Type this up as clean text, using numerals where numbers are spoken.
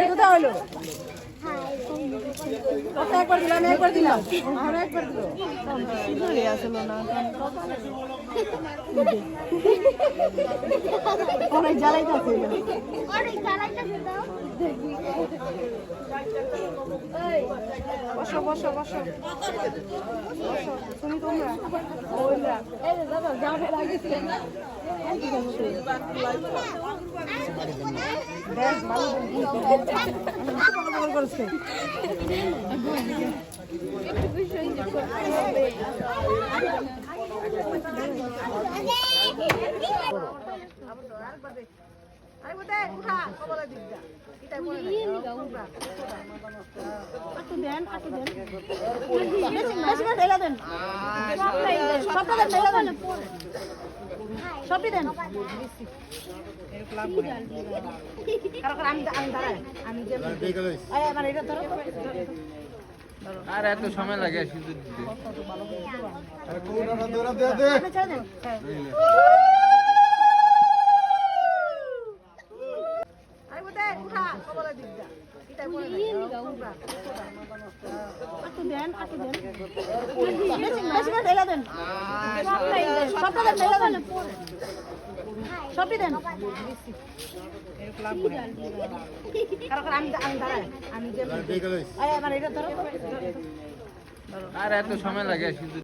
কোথায় হলো? একবার দিলাম, একবার দিলাম, আর একবার দিল আসলো না। অনেক জ্বালাইতেছে, বসো বসো বসো বসো, তুমি তোমরা বেশ ভালো করছে। সবই দেন, আর এত সময় লাগে সিঁদুর দিতে। সবই দেন, আর এত সময় লাগে সিঁদুর